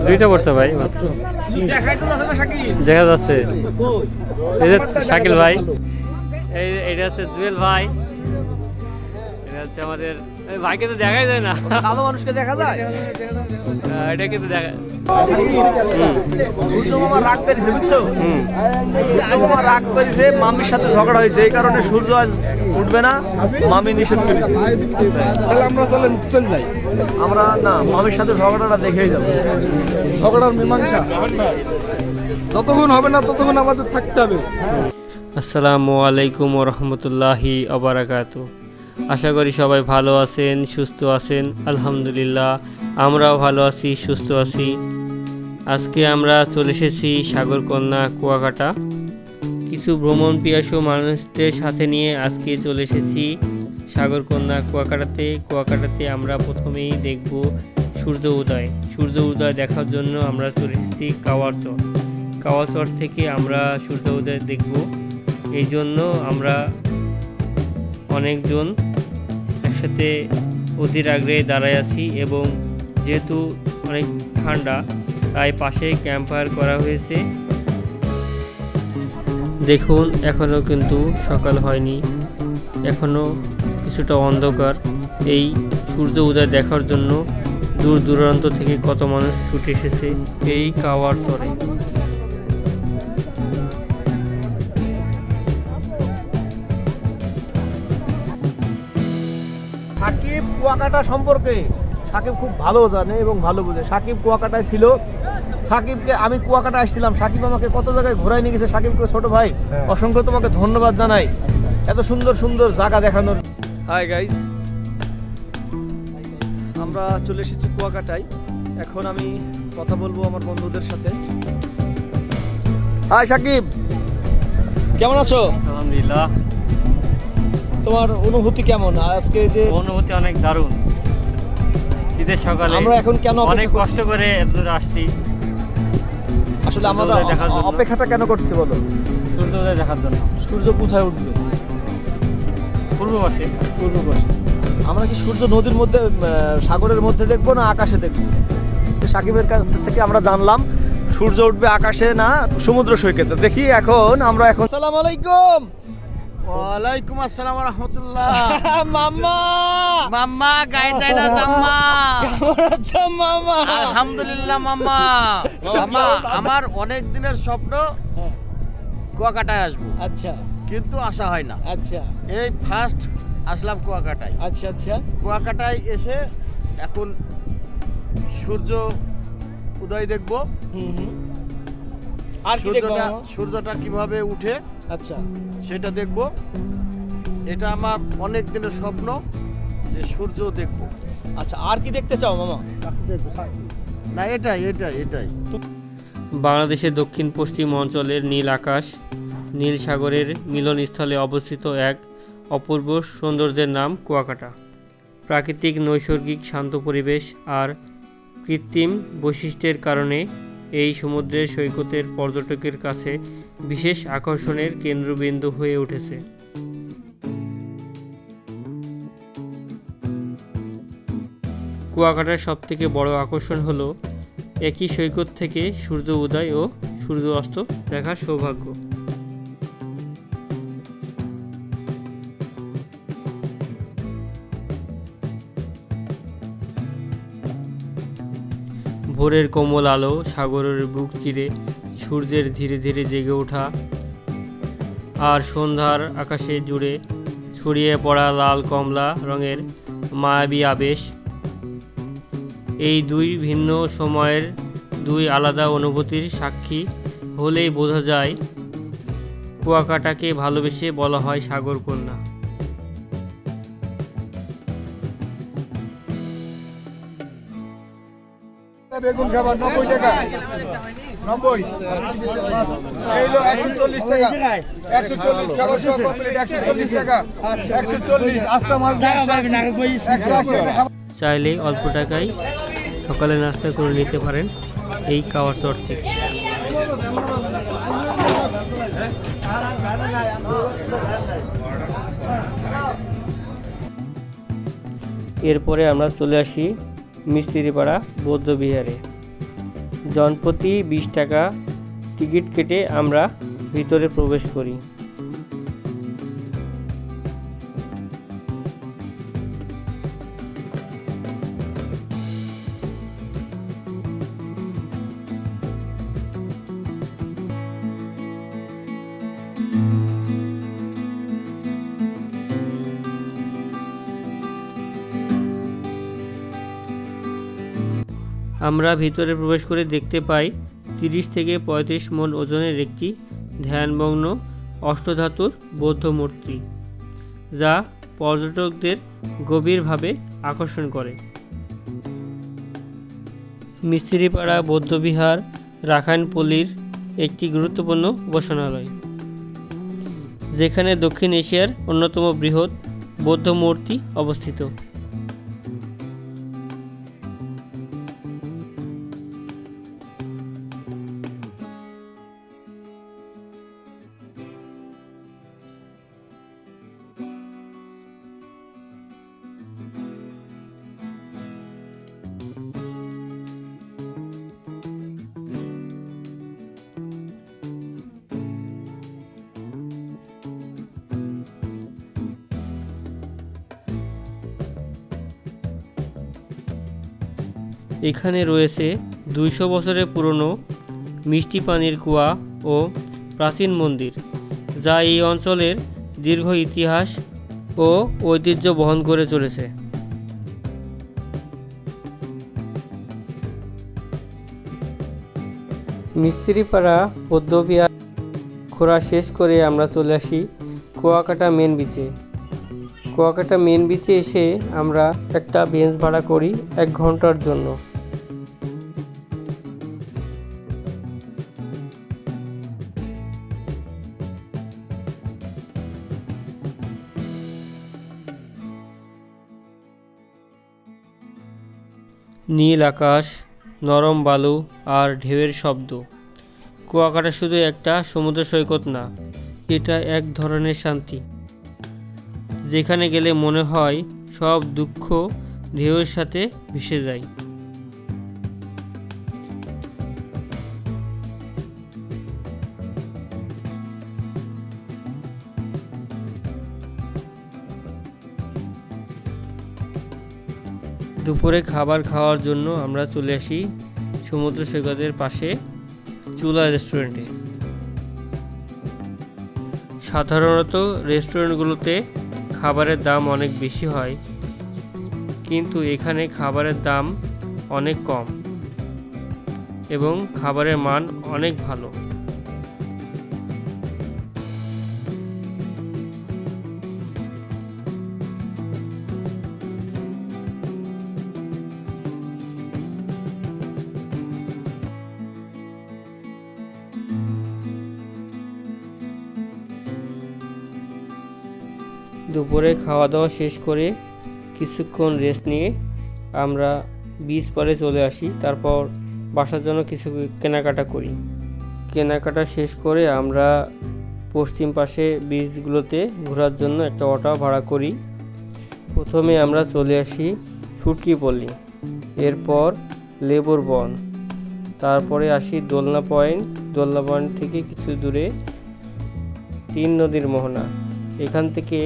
দুইটা পড়ছে ভাই মাত্র দেখা যাচ্ছে। এই যে শাকিল ভাই, এইটা হচ্ছে জুয়েল ভাই, এটা হচ্ছে আমাদের ভাইকে তো দেখাই যায় না, ভালো মানুষকে দেখা যায়। এটা কিন্তু দেখা রাগ পেরেছে, বুঝছো? রাগ পেরেছে, মামির সাথে ঝগড়া হয়েছে, এই কারণে সূর্য আজ উঠবে না, মামি নিষেধ করেছে। আমরা চলে যাই, আমরা না, মামির সাথে ঝগড়াটা দেখেই যাবো। ঝগড়ার মীমাংসা যতক্ষণ হবে না ততক্ষণ আমাদের থাকতে হবে। আসসালামু আলাইকুম রহমতুল্লাহি আবারাকাতু। আশা করি সবাই ভালো আছেন, সুস্থ আছেন। আলহামদুলিল্লাহ আমরাও ভালো আছি, সুস্থ আছি। আজকে আমরা চলে এসেছি সাগরকন্যা কুয়াকাটা। কিছু ভ্রমণ পিয়াসু মানুষদের সাথে নিয়ে আজকে চলে এসেছি সাগরকন্যা কুয়াকাটাতে আমরা প্রথমেই দেখব সূর্য উদয় দেখার জন্য আমরা চলে এসেছি কাওয়াচর থেকে আমরা সূর্য উদয় দেখব। এই জন্য আমরা অনেকজন একসাথে অধীর আগ্রহে দাঁড়ায় আছি, এবং যেহেতু অনেক ঠান্ডা তাই পাশে ক্যাম্প ফায়ার করা হয়েছে। দেখুন এখনও কিন্তু সকাল হয়নি, এখনও কিছুটা অন্ধকার। এই সূর্য উদয় দেখার জন্য দূর দূরান্ত থেকে কত মানুষ ছুটে এসেছে এই কাওয়াচরে। সাকিব কুয়াকাটা সম্পর্কে সাকিব খুব ভালো জানে এবং ভালো বুঝে। সাকিব কুয়াকাটায় ছিল, সাকিবকে আমি কুয়াকাটা আসছিলাম, সাকিব আমাকে কত জায়গায় ঘোরাই নিয়ে গেছে। সাকিবকে ছোট ভাই অসংখ্য তোমাকে ধন্যবাদ জানাই এত সুন্দর সুন্দর জায়গা দেখানোর। হাই গাইস, আমরা চলে এসেছি কুয়াকাটায়। এখন আমি কথা বলবো আমার বন্ধুদের সাথে। হাই সাকিব, কেমন আছো? আলহামদুলিল্লাহ। তোমার অনুভূতি কেমন আজকে? যে অনুভূতি অনেক দারুণ। ঈদের সকালে আমরা এখন কেন অনেক কষ্ট করে এতদূর আসছি, আসলে আমরা অপেক্ষাটা কেন করছি বলো? সূর্যোদয় দেখার জন্য। সূর্য কোথায় উঠবে? পূর্ব পাশে। আমরা কি সূর্য নদীর মধ্যে, সাগরের মধ্যে দেখবো না আকাশে দেখবো? সাকিবের কাছ থেকে আমরা জানলাম সূর্য উঠবে আকাশে না সমুদ্র সৈকতে। দেখি এখন আমরা আসসালামু আলাইকুম। ওয়ালাইকুম আসসালাম ওয়া রাহমাতুল্লাহ। মাম্মা গায়ে দেয় না জাম্মা। কেমন আছো মাম্মা? আলহামদুলিল্লাহ মাম্মা। আমার অনেক দিনের স্বপ্ন কুয়াকাটায় আসবো। আচ্ছা, কিন্তু আসা হয় না। আচ্ছা, এই ফার্স্ট আসলাম কুয়াকাটায়। আচ্ছা আচ্ছা। কুয়াকাটায় এসে এখন সূর্য উদয় দেখবো। আর কি দেখবো? সূর্যটা কিভাবে উঠে, আচ্ছা, সেটা দেখবো। এটা আমার অনেক দিনের স্বপ্ন যে সূর্য দেখবো। আচ্ছা, আর কি দেখতে চাও মামা? না, এটাই বাংলাদেশের দক্ষিণ পশ্চিম অঞ্চলের নীল আকাশ, নীল সাগরের মিলনস্থলে অবস্থিত এক অপূর্ব সৌন্দর্যের নাম কুয়াকাটা। প্রাকৃতিক নৈসর্গিক শান্ত পরিবেশ আর কৃত্রিম বৈশিষ্ট্যের কারণে এই সমুদ্রের সৈকতের পর্যটকের কাছে বিশেষ আকর্ষণের কেন্দ্রবিন্দু হয়ে উঠেছে। কুয়াকাটার সবথেকে বড় আকর্ষণ হলো একই সৈকত থেকে সূর্য উদয় ও সূর্য অস্ত দেখার সৌভাগ্য। ভোরের কোমল আলো, সাগরের বুক চিরে সূর্যের ধীরে ধীরে জেগে ওঠা, আর সন্ধ্যার আকাশে জুড়ে ছড়িয়ে পড়া লাল কমলা রঙের মায়াবী আবেশ। এই দুই ভিন্ন সময়ের দুই আলাদা অনুভূতির সাক্ষী হলেই বোঝা যায় কুয়াকাটাকে ভালোবেসে বলা হয় সাগরকন্যা। বেগুন খাবার 90 টাকা, 90 এইলো 140 টাকা, 140 খাবার সব কমপ্লিট 140 টাকা, 140 আস্তা মাছ 180 টাকা। চাইলে অল্প টাকায় সকালে নাস্তা করে নিতে পারেন এই কাওয়াচর থেকে। এরপরে আমরা চলে আসি মিস্ত্রিপাড়া বৌদ্ধবিহারে। জনপ্রতি 20 টাকা টিকিট কেটে আমরা ভিতরে প্রবেশ করি। আমরা ভিতরে প্রবেশ করে দেখতে পাই 30 থেকে 35 মণ ওজনের একটি ধ্যানমগ্ন অষ্টধাতুর বৌদ্ধ মূর্তি, যা পর্যটকদের গভীরভাবে আকর্ষণ করে। মিস্ত্রিপাড়া বৌদ্ধবিহার রাখাইনপল্লীর একটি গুরুত্বপূর্ণ উপাসনালয়, যেখানে দক্ষিণ এশিয়ার অন্যতম বৃহৎ বৌদ্ধ মূর্তি অবস্থিত। এখানে রয়েছে 200 বছরের পুরনো মিষ্টি পানির কুয়া ও প্রাচীন মন্দির, যা এই অঞ্চলের দীর্ঘ ইতিহাস ও ঐতিহ্য বহন করে চলেছে। মিস্ত্রিপাড়া বৌদ্ধবিহার ঘোরা শেষ করে আমরা চলে আসি কুয়াকাটা মেন বিচে। কুয়াকাটা মেন বিচে এসে আমরা একটা বেঞ্চ ভাড়া করি 1 ঘন্টার জন্য। নীল আকাশ, নরম বালু আর ঢেউয়ের শব্দ। কুয়াকাটা শুধু একটা সমুদ্র সৈকত না, এটা এক ধরনের শান্তি, যেখানে গেলে মনে হয় সব দুঃখ ঢেউয়ের সাথে ভেসে যায়। দুপুরে খাবার খাওয়ার জন্য আমরা চলে আসি সমুদ্র সৈকতের পাশে চুলা রেস্টুরেন্টে। সাধারণত রেস্টুরেন্টগুলোতে খাবারের দাম অনেক বেশি হয়, কিন্তু এখানে খাবারের দাম অনেক কম এবং খাবারের মান অনেক ভালো। দুপুরে খাওয়া দাওয়া শেষ করে কিছুক্ষণ রেস্ট নিয়ে আমরা বিচ পাড়ে চলে আসি। তারপর বাসার জন্য কিছু কেনাকাটা করি। কেনাকাটা শেষ করে আমরা পশ্চিম পাশে বিচগুলোতে ঘোরার জন্য একটা অটো ভাড়া করি। প্রথমে আমরা চলে আসি সুটকিপল্লী, এরপর লেবুর বন, তারপরে আসি দোলনা পয়েন্ট। দোলনা পয়েন্ট থেকে কিছু দূরে 3 নদীর মোহনা। এখান থেকে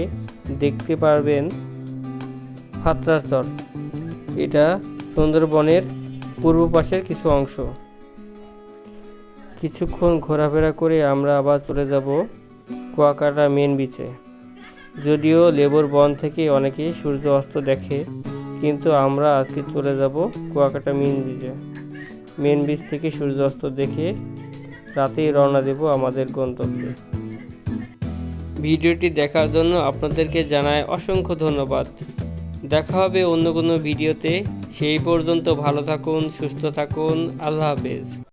দেখতে পারবেন ফাতরার চর, এটা সুন্দরবনের পূর্ব পাশের কিছু অংশ। কিছুক্ষণ ঘোরাফেরা করে আমরা আবার চলে যাব কুয়াকাটা মেন বিচে। যদিও লেবুর বন থেকে অনেকে সূর্য অস্ত দেখে, কিন্তু আমরা আজকে চলে যাব কুয়াকাটা মেন বিচে। মেন বিচ থেকে সূর্য অস্ত দেখে রাতেই রওনা দেব আমাদের গন্তব্যে। ভিডিওটি দেখার জন্য আপনাদেরকে জানাই অসংখ্য ধন্যবাদ। দেখা হবে অন্য কোনো ভিডিওতে। সেই পর্যন্ত ভালো থাকুন, সুস্থ থাকুন। আল্লাহ হাফেজ।